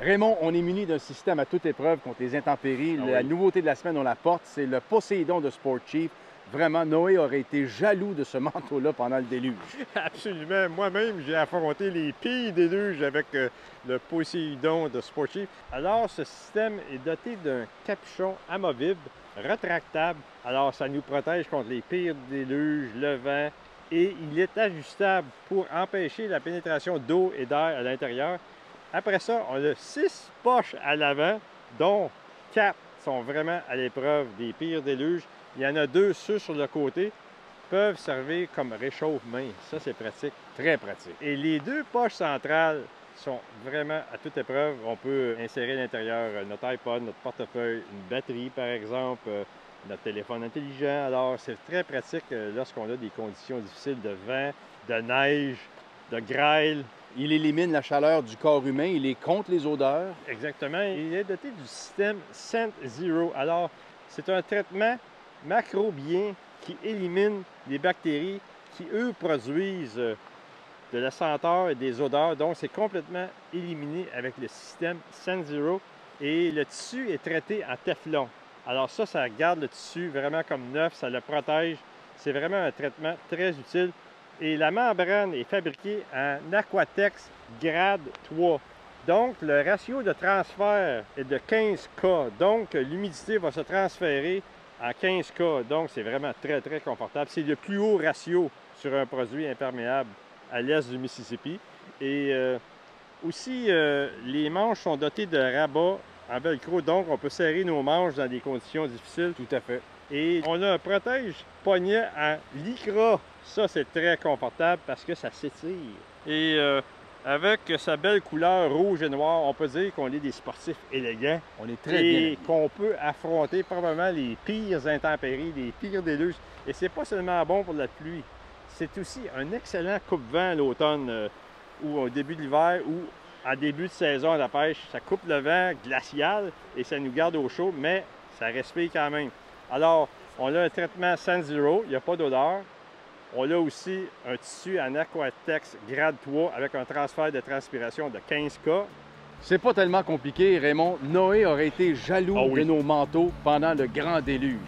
Raymond, on est muni d'un système à toute épreuve contre les intempéries. La nouveauté de la semaine, on la porte, c'est le Poséidon de Sport Chief. Vraiment, Noé aurait été jaloux de ce manteau-là pendant le déluge. Absolument. Moi-même, j'ai affronté les pires déluges avec le Poséidon de Sport Chief. Alors, ce système est doté d'un capuchon amovible, rétractable. Alors, ça nous protège contre les pires déluges, le vent, et il est ajustable pour empêcher la pénétration d'eau et d'air à l'intérieur. Après ça, on a 6 poches à l'avant, dont 4 sont vraiment à l'épreuve des pires déluges. Il y en a 2 ceux sur le côté, peuvent servir comme réchauffe-main. Ça, c'est pratique, très pratique. Et les 2 poches centrales sont vraiment à toute épreuve. On peut insérer à l'intérieur notre iPod, notre portefeuille, une batterie, par exemple, notre téléphone intelligent. Alors, c'est très pratique lorsqu'on a des conditions difficiles de vent, de neige, de grêle. Il élimine la chaleur du corps humain, il est contre les odeurs. Exactement. Il est doté du système Scent Zero. Alors, c'est un traitement macrobien qui élimine les bactéries qui, eux, produisent de la senteur et des odeurs. Donc, c'est complètement éliminé avec le système Scent Zero. Et le tissu est traité en Teflon. Alors ça garde le tissu vraiment comme neuf, ça le protège. C'est vraiment un traitement très utile. Et la membrane est fabriquée en Aquatex grade 3. Donc, le ratio de transfert est de 15K. Donc, l'humidité va se transférer en 15K. Donc, c'est vraiment très, très confortable. C'est le plus haut ratio sur un produit imperméable à l'est du Mississippi. Et aussi, les manches sont dotées de rabats en velcro. Donc, on peut serrer nos manches dans des conditions difficiles. Tout à fait. Et on a un protège-poignet en lycra. Ça, c'est très confortable parce que ça s'étire. Et avec sa belle couleur rouge et noire, on peut dire qu'on est des sportifs élégants. On est très bien. Et qu'on peut affronter probablement les pires intempéries, les pires déluges. Et c'est pas seulement bon pour la pluie. C'est aussi un excellent coupe-vent à l'automne ou au début de l'hiver ou en début de saison à la pêche. Ça coupe le vent glacial et ça nous garde au chaud, mais ça respire quand même. Alors, on a un traitement Scent Zero, il n'y a pas d'odeur. On a aussi un tissu en Aquatex grade 3 avec un transfert de transpiration de 15K. C'est pas tellement compliqué, Raymond. Noé aurait été jaloux de nos manteaux pendant le grand déluge.